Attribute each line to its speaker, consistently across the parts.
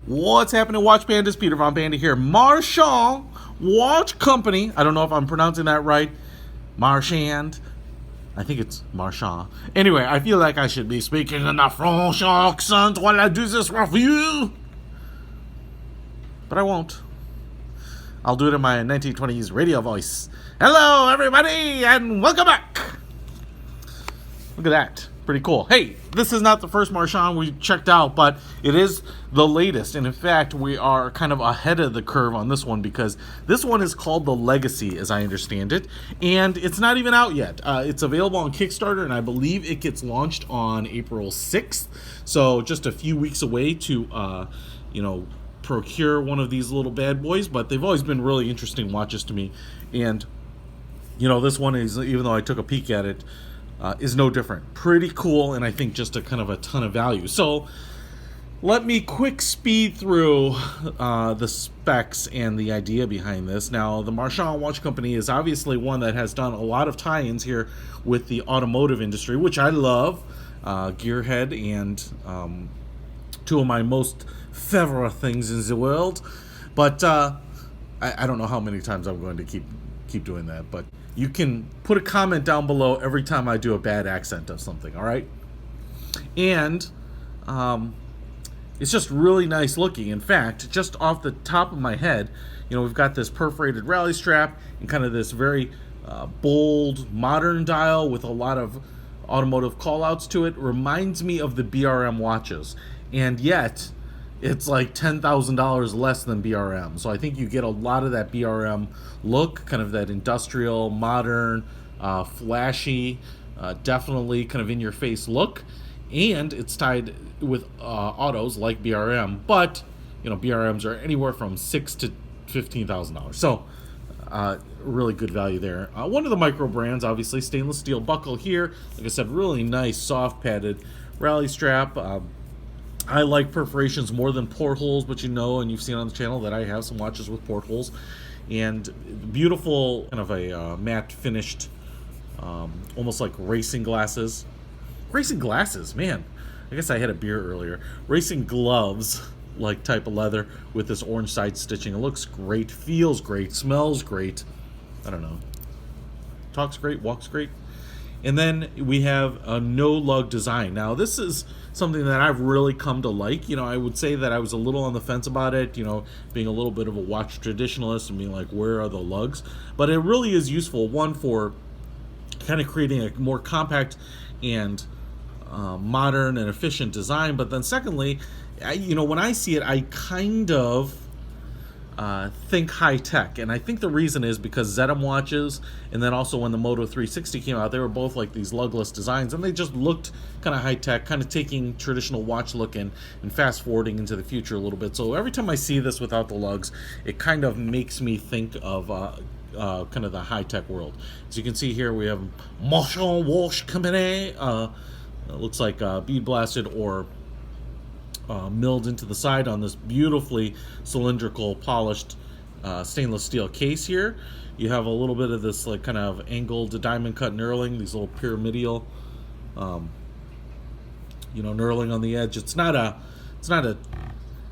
Speaker 1: What's happening, Watch Pandas? Peter Von Panda here. Marchand Watch Company. I don't know if I'm pronouncing that right. Marchand. I think it's Marchand. Anyway, I feel like I should be speaking in a French accent while I do this review. But I won't. I'll do it in my 1920s radio voice. Hello, everybody, and welcome back. Look at that. Pretty cool. Hey, this is not the first Marchand we checked out, but it is the latest. And in fact, we are kind of ahead of the curve on this one because this one is called the Legacy, as I understand it. And it's not even out yet. It's available on Kickstarter, and I believe it gets launched on April 6th. So just a few weeks away to, procure one of these little bad boys. But they've always been really interesting watches to me. And, this one is, even though I took a peek at it, is no different. Pretty cool, and I think just a kind of a ton of value. So let me quick speed through the specs and the idea behind this. Now, the Marchand Watch Company is obviously one that has done a lot of tie-ins here with the automotive industry, which I love. Gearhead and two of my most favorite things in the world. But I don't know how many times I'm going to keep doing that, but you can put a comment down below every time I do a bad accent of something, all right? And it's just really nice looking. In fact, just off the top of my head, we've got this perforated rally strap and kind of this very bold, modern dial with a lot of automotive callouts to it. Reminds me of the BRM watches, and yet it's like $10,000 less than BRM. So I think you get a lot of that BRM look, kind of that industrial, modern, flashy, definitely kind of in-your-face look. And it's tied with autos like BRM, but BRMs are anywhere from $6,000 to $15,000. So really good value there. One of the Microbrands, obviously, stainless steel buckle here. Like I said, really nice, soft padded rally strap. I like perforations more than portholes, but and you've seen on the channel that I have some watches with portholes. And beautiful, kind of a matte finished, almost like racing glasses. Racing glasses, man. I guess I had a beer earlier. Racing gloves, like type of leather with this orange side stitching. It looks great, feels great, smells great. I don't know. Talks great, walks great. And then we have a no-lug design. Now, this is something that I've really come to like. I would say that I was a little on the fence about it, being a little bit of a watch traditionalist and being like, where are the lugs? But it really is useful, one, for kind of creating a more compact and modern and efficient design. But then secondly, when I see it, I kind of think high tech, and I think the reason is because Zetum watches, and then also when the Moto 360 came out, they were both like these lugless designs, and they just looked kind of high tech, kind of taking traditional watch look and fast forwarding into the future a little bit. So every time I see this without the lugs, it kind of makes me think of kind of the high tech world. As you can see here, we have Marchand Watch Company. It looks like bead blasted or milled into the side on this beautifully cylindrical polished stainless steel case here. You have a little bit of this like kind of angled diamond cut knurling, these little pyramidal knurling on the edge. It's not a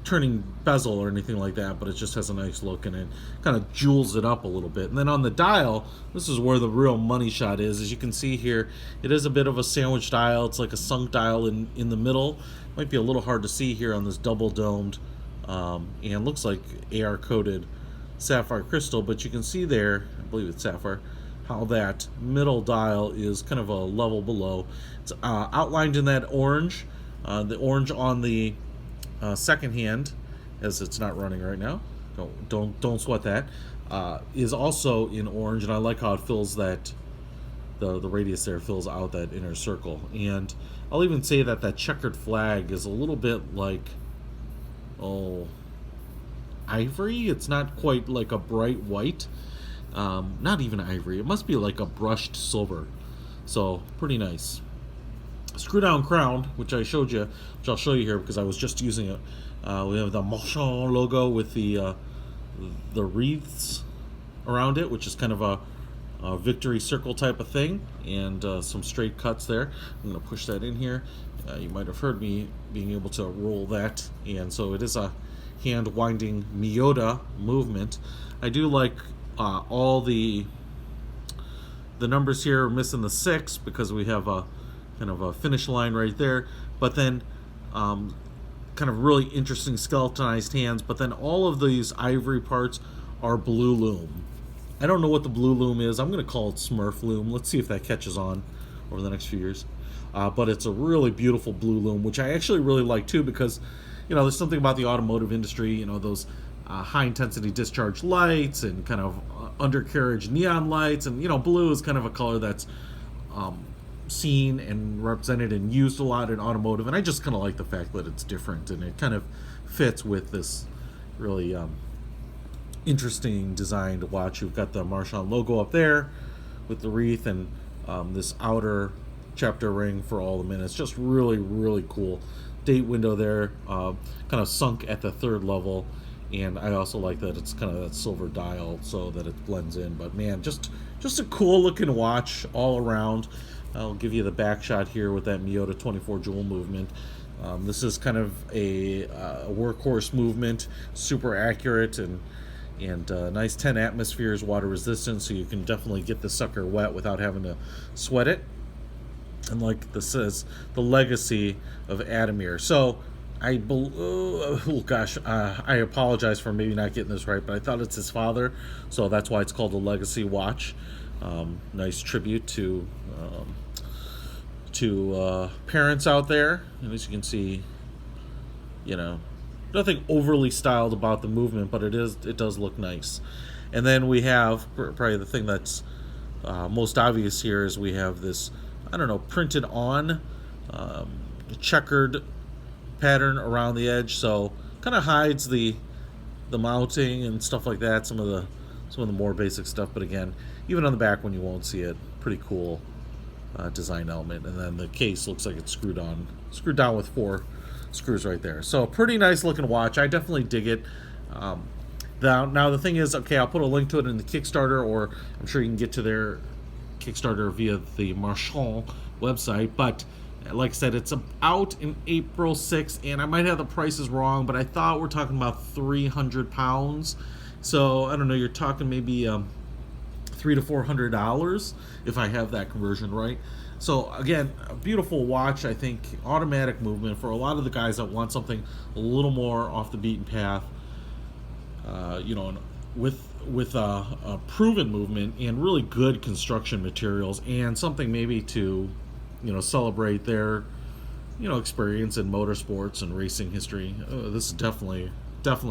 Speaker 1: turning bezel or anything like that, but it just has a nice look, and it kind of jewels it up a little bit. And then on the dial, this is where the real money shot is. As you can see here, it is a bit of a sandwich dial. It's like a sunk dial in the middle. Might be a little hard to see here on this double domed and looks like AR coated sapphire crystal, but you can see there, I believe it's sapphire, how that middle dial is kind of a level below. It's outlined in that orange. The orange on the second hand, as it's not running right now, don't sweat that, is also in orange, and I like how it fills that the radius there fills out that inner circle. And I'll even say that checkered flag is a little bit like ivory. It's not quite like a bright white, not even ivory, it must be like a brushed silver. So pretty nice. Screw down crown, which I showed you, which I'll show you here because I was just using it. We have the Marchand logo with the wreaths around it, which is kind of a victory circle type of thing, and some straight cuts there. I'm going to push that in here. You might have heard me being able to roll that, and so it is a hand winding Miyota movement. I do like all the numbers here are missing the 6 because we have a kind of a finish line right there, but then kind of really interesting skeletonized hands, but then all of these ivory parts are blue loom. I don't know what the blue loom is. I'm going to call it Smurf loom. Let's see if that catches on over the next few years. But it's a really beautiful blue loom, which I actually really like too, because there's something about the automotive industry, those high intensity discharge lights and kind of undercarriage neon lights, and blue is kind of a color that's seen and represented and used a lot in automotive, and I just kind of like the fact that it's different and it kind of fits with this really interesting designed watch. You've got the Marchand logo up there with the wreath and this outer chapter ring for all the minutes. Just really, really cool. Date window there, kind of sunk at the 3rd level, and I also like that it's kind of that silver dial so that it blends in. But man, just a cool looking watch all around. I'll give you the back shot here with that Miyota 24 jewel movement. This is kind of a workhorse movement, super accurate and nice 10 atmospheres water resistance, so you can definitely get the sucker wet without having to sweat it. And like this says, the legacy of Adamir. So I apologize for maybe not getting this right, but I thought it's his father, so that's why it's called a legacy watch. Nice tribute to parents out there. And as you can see, nothing overly styled about the movement, but it does look nice. And then we have probably the thing that's most obvious here is we have this, I don't know, printed on checkered pattern around the edge, so kind of hides the mounting and stuff like that, some of the more basic stuff, but again, even on the back when you won't see it, pretty cool design element. And then the case looks like it's screwed down with 4 screws right there. So pretty nice looking watch. I definitely dig it. Now the thing is, okay, I'll put a link to it in the Kickstarter, or I'm sure you can get to their Kickstarter via the Marchand website, but like I said, it's out in April 6th, and I might have the prices wrong, but I thought we're talking about 300 pounds. So I don't know, you're talking maybe $300 to $400 if I have that conversion right. So again, a beautiful watch. I think automatic movement for a lot of the guys that want something a little more off the beaten path, with a proven movement and really good construction materials, and something maybe to celebrate their experience in motorsports and racing history. This is definitely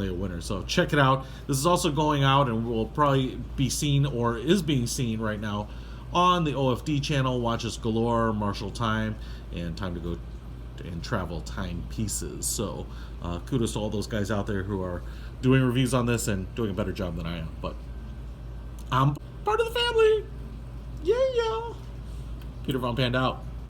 Speaker 1: a winner, so check it out. This is also going out and will probably be seen, or is being seen right now, on the OFD channel, Watches Galore, Marshall Time, and Time to Go and Travel timepieces. So kudos to all those guys out there who are doing reviews on this and doing a better job than I am, but I'm part of the family. Yeah. Peter Von Panda out.